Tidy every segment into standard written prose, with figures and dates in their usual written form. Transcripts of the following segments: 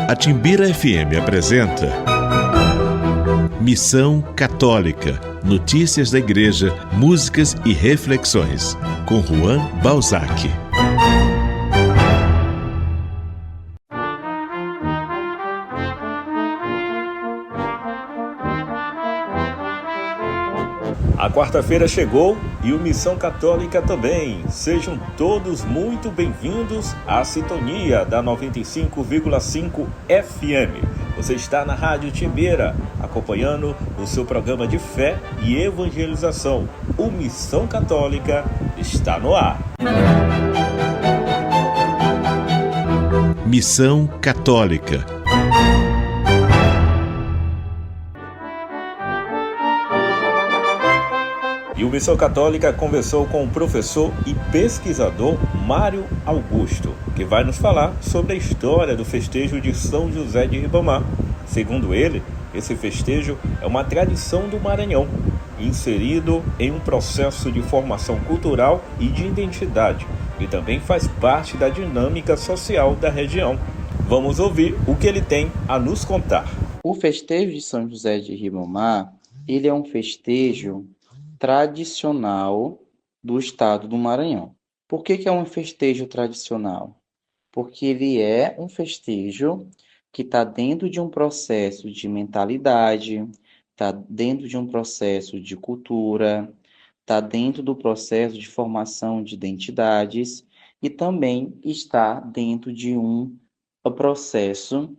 A Timbira FM apresenta Missão Católica, notícias da igreja, músicas e reflexões, com Juan Balzac. A quarta-feira chegou e o Missão Católica também. Sejam todos muito bem-vindos à sintonia da 95,5 FM. Você está na Rádio Timbira, acompanhando o seu programa de fé e evangelização. O Missão Católica está no ar. Missão Católica. E o Missão Católica conversou com o professor e pesquisador Mário Augusto, que vai nos falar sobre a história do festejo de São José de Ribamar. Segundo ele, esse festejo é uma tradição do Maranhão, inserido em um processo de formação cultural e de identidade, e também faz parte da dinâmica social da região. Vamos ouvir o que ele tem a nos contar. O festejo de São José de Ribamar, ele é um festejo tradicional do estado do Maranhão. Por que é um festejo tradicional? Porque ele é um festejo que está dentro de um processo de mentalidade, está dentro de um processo de cultura, está dentro do processo de formação de identidades e também está dentro de um processo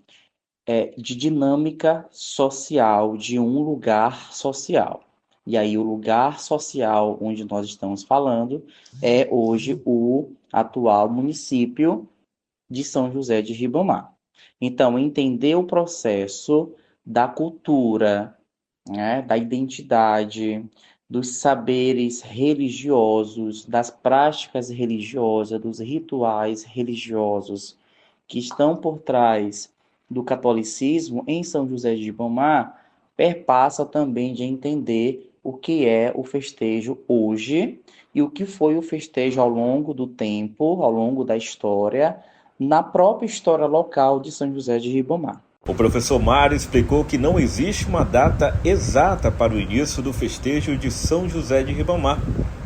de dinâmica social, de um lugar social. E aí o lugar social onde nós estamos falando é hoje o atual município de São José de Ribamar. Então, entender o processo da cultura, né, da identidade, dos saberes religiosos, das práticas religiosas, dos rituais religiosos que estão por trás do catolicismo em São José de Ribamar, perpassa também de entender o que é o festejo hoje e o que foi o festejo ao longo do tempo, ao longo da história, na própria história local de São José de Ribamar. O professor Mário explicou que não existe uma data exata para o início do festejo de São José de Ribamar.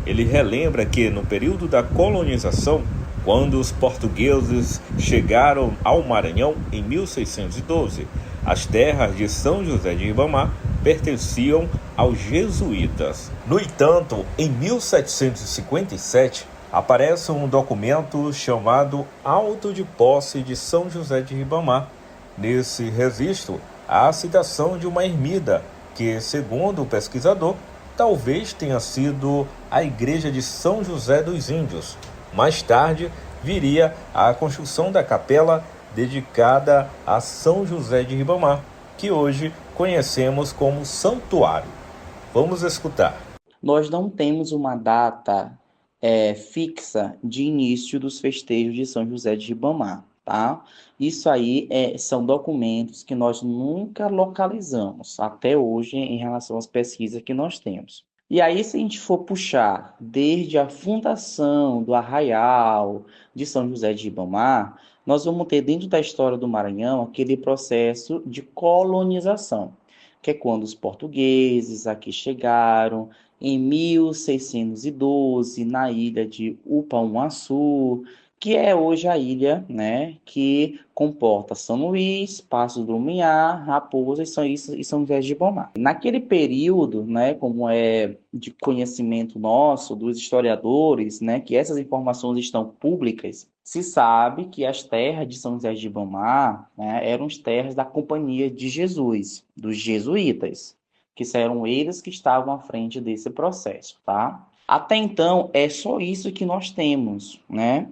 Ele relembra que, no período da colonização, quando os portugueses chegaram ao Maranhão em 1612, as terras de São José de Ribamar pertenciam aos jesuítas. No entanto, em 1757, aparece um documento chamado Auto de Posse de São José de Ribamar. Nesse registro, há a citação de uma ermida, que, segundo o pesquisador, talvez tenha sido a igreja de São José dos Índios. Mais tarde, viria a construção da capela dedicada a São José de Ribamar, que hoje conhecemos como santuário. Vamos escutar. Nós não temos uma data fixa de início dos festejos de São José de Ribamar, tá? Isso aí são documentos que nós nunca localizamos até hoje em relação às pesquisas que nós temos. E aí, se a gente for puxar desde a fundação do Arraial de São José de Ribamar, nós vamos ter dentro da história do Maranhão aquele processo de colonização, que é quando os portugueses aqui chegaram em 1612 na ilha de Upauaçu, que é hoje a ilha, né, que comporta São Luís, Paços do Lumiar, Raposa e São José de Ribamar. Naquele período, né, como é de conhecimento nosso, dos historiadores, né, que essas informações estão públicas, se sabe que as terras de São José de Ribamar, né, eram as terras da Companhia de Jesus, dos jesuítas, que eram eles que estavam à frente desse processo, tá? Até então, é só isso que nós temos, né?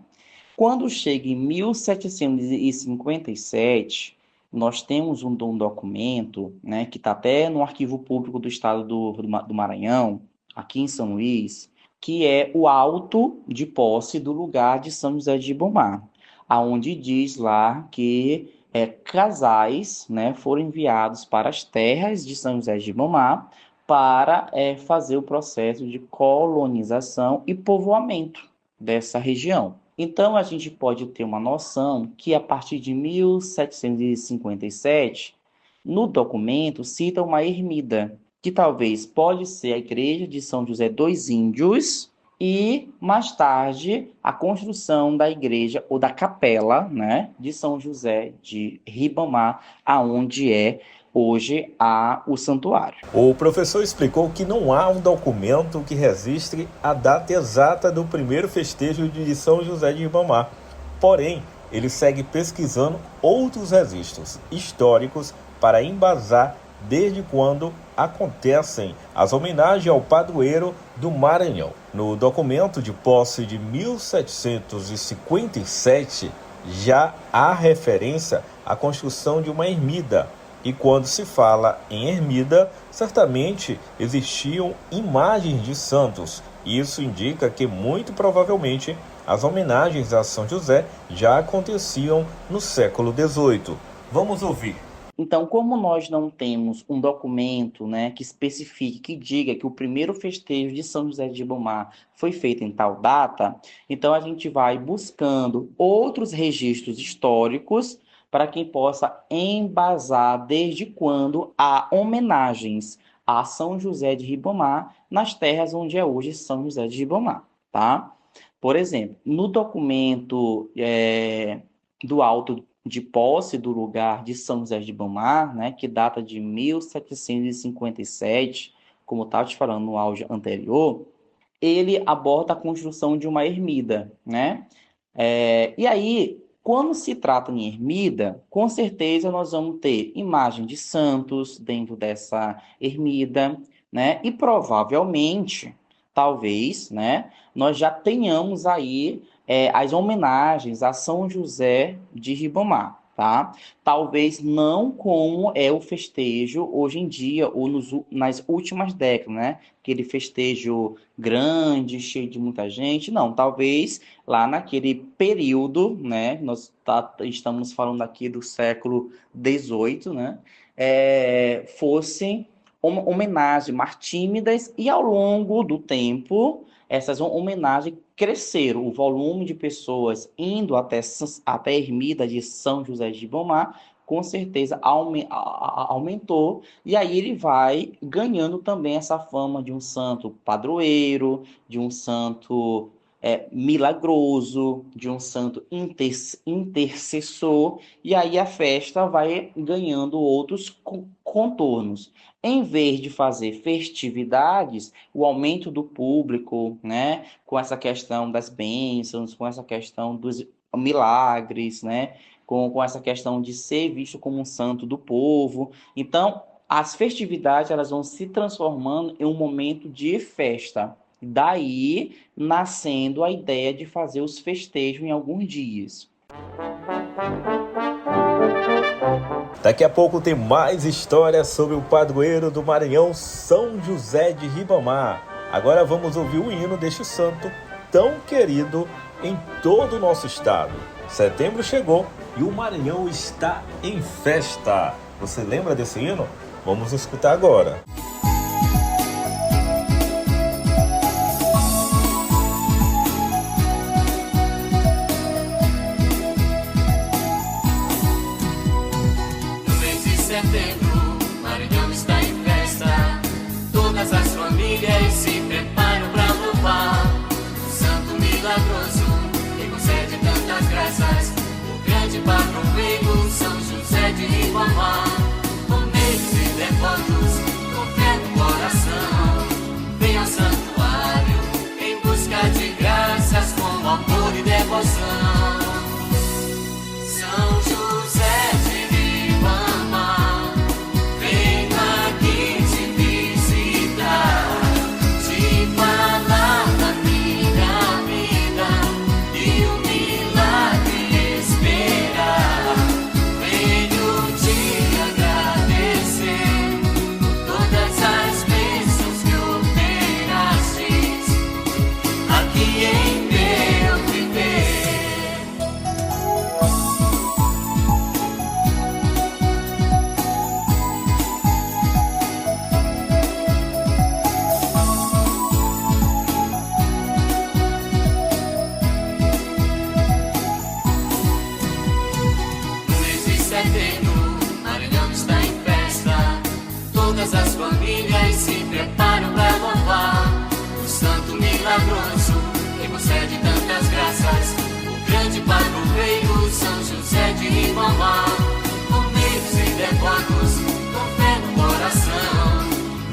Quando chega em 1757, nós temos um documento, né, que está até no Arquivo Público do Estado do Maranhão, aqui em São Luís, que é o auto de posse do lugar de São José de Ribamar, aonde diz lá que casais, né, foram enviados para as terras de São José de Ribamar para fazer o processo de colonização e povoamento dessa região. Então, a gente pode ter uma noção que, a partir de 1757, no documento cita uma ermida, que talvez pode ser a igreja de São José dos Índios, e, mais tarde, a construção da igreja, ou da capela, né, de São José de Ribamar, aonde é hoje o santuário. O professor explicou que não há um documento que registre a data exata do primeiro festejo de São José de Ribamar. Porém, ele segue pesquisando outros registros históricos para embasar desde quando acontecem as homenagens ao padroeiro do Maranhão. No documento de posse de 1757, já há referência à construção de uma ermida. E quando se fala em ermida, certamente existiam imagens de santos. Isso indica que, muito provavelmente, as homenagens a São José já aconteciam no século XVIII. Vamos ouvir. Então, como nós não temos um documento, né, que especifique, que diga que o primeiro festejo de São José de Ribamar foi feito em tal data, então a gente vai buscando outros registros históricos para quem possa embasar desde quando há homenagens a São José de Ribamar nas terras onde é hoje São José de Ribamar, tá? Por exemplo, no documento do auto de posse do lugar de São José de Ribamar, né, que data de 1757, como eu estava te falando no áudio anterior, ele aborda a construção de uma ermida, né? E aí, quando se trata em ermida, com certeza nós vamos ter imagem de santos dentro dessa ermida, né? E provavelmente, talvez, né, nós já tenhamos aí as homenagens a São José de Ribamar, tá? Talvez não como é o festejo hoje em dia ou nas últimas décadas, né? Aquele festejo grande, cheio de muita gente. Não, talvez lá naquele período, né? Nós estamos falando aqui do século XVIII, né? Fossem homenagens mais tímidas, e ao longo do tempo essas homenagens cresceram, o volume de pessoas indo até a ermida de São José de Ribamar com certeza aumentou, e aí ele vai ganhando também essa fama de um santo padroeiro, de um santo milagroso, de um santo intercessor, e aí a festa vai ganhando outros contornos. Em vez de fazer festividades, o aumento do público, né, com essa questão das bênçãos, com essa questão dos milagres, né, com essa questão de ser visto como um santo do povo. Então, as festividades elas vão se transformando em um momento de festa. Daí, nascendo a ideia de fazer os festejos em alguns dias. Daqui a pouco tem mais histórias sobre o padroeiro do Maranhão, São José de Ribamar. Agora vamos ouvir o hino deste santo tão querido em todo o nosso estado. Setembro chegou e o Maranhão está em festa. Você lembra desse hino? Vamos escutar agora. Setembro, Maranhão está em festa. Todas as famílias se preparam para louvar o santo milagroso que concede tantas graças, o grande padroeiro São José de Ribamar. Romeiros e devotos, com fé no coração, vem ao santuário em busca de graças com amor e devoção. São José de Ribamar, humildes e devotos, com fé no coração,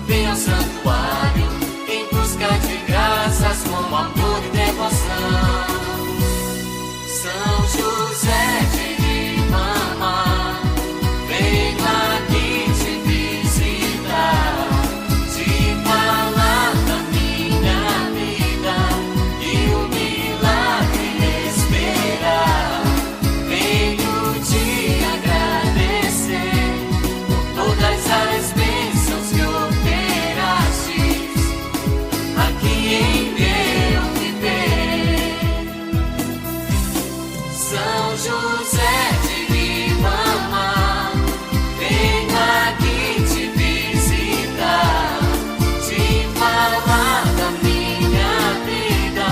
vem ao santuário em busca de graças com amor e devoção. São José de Ribamar, vem aqui te visitar, te falar da minha vida e o milagre esperar. Venho te agradecer por todas as bênçãos que operastes aqui em meu viver. São José de Ribamar, vem aqui te visitar, te falar da minha vida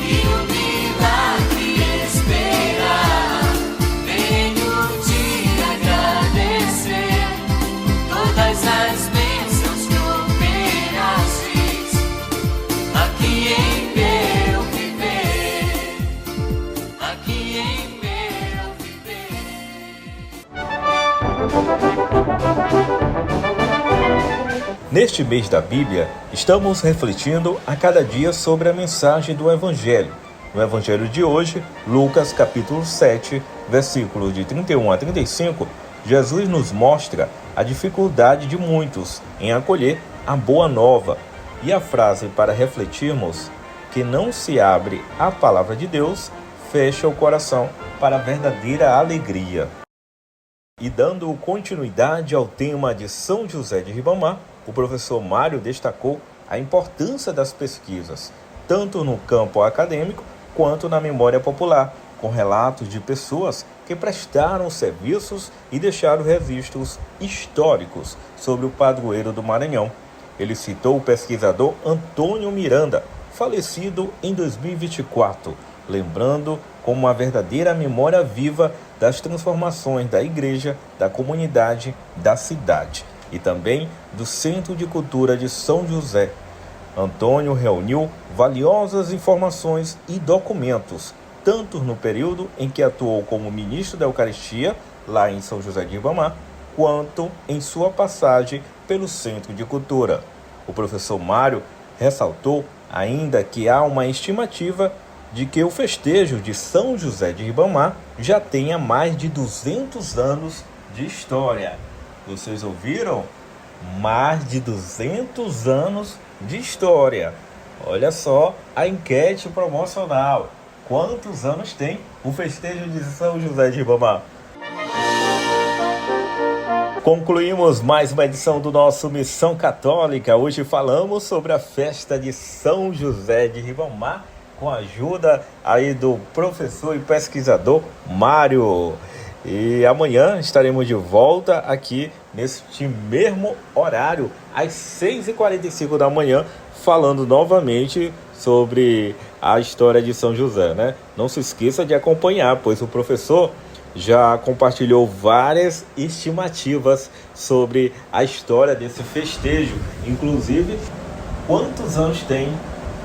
e o milagre esperar. Venho te agradecer por todas as bênçãos que operastes aqui em meu viver, aqui em meu viver. Neste mês da Bíblia, estamos refletindo a cada dia sobre a mensagem do Evangelho. No Evangelho de hoje, Lucas capítulo 7, versículos de 31 a 35, Jesus nos mostra a dificuldade de muitos em acolher a boa nova. E a frase para refletirmos: que não se abre a palavra de Deus, fecha o coração para a verdadeira alegria. E dando continuidade ao tema de São José de Ribamar, o professor Mário destacou a importância das pesquisas, tanto no campo acadêmico quanto na memória popular, com relatos de pessoas que prestaram serviços e deixaram registros históricos sobre o padroeiro do Maranhão. Ele citou o pesquisador Antônio Miranda, falecido em 2024, lembrando como uma verdadeira memória viva das transformações da igreja, da comunidade, da cidade e também do Centro de Cultura de São José. Antônio reuniu valiosas informações e documentos, tanto no período em que atuou como ministro da Eucaristia, lá em São José de Ribamar, quanto em sua passagem pelo Centro de Cultura. O professor Mário ressaltou ainda que há uma estimativa de que o festejo de São José de Ribamar já tenha mais de 200 anos de história. Vocês ouviram? Mais de 200 anos de história. Olha só a enquete promocional. Quantos anos tem o festejo de São José de Ribamar? Concluímos mais uma edição do nosso Missão Católica. Hoje falamos sobre a festa de São José de Ribamar, com a ajuda aí do professor e pesquisador Mário. E amanhã estaremos de volta aqui neste mesmo horário, às 6h45 da manhã, falando novamente sobre a história de São José, né? Não se esqueça de acompanhar, pois o professor já compartilhou várias estimativas sobre a história desse festejo, inclusive quantos anos tem.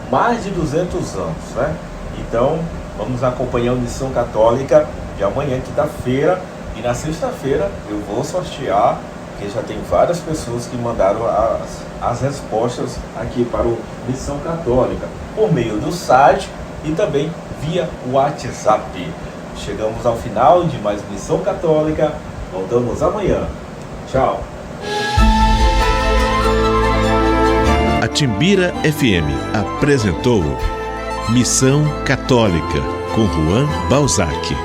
Mais de 200 anos, né? Então, vamos acompanhar a Missão Católica de amanhã, quinta-feira, e na sexta-feira eu vou sortear, porque já tem várias pessoas que mandaram as respostas aqui para o Missão Católica, por meio do site e também via WhatsApp. Chegamos ao final de mais Missão Católica, voltamos amanhã. Tchau! A Timbira FM apresentou Missão Católica com Juan Balzac.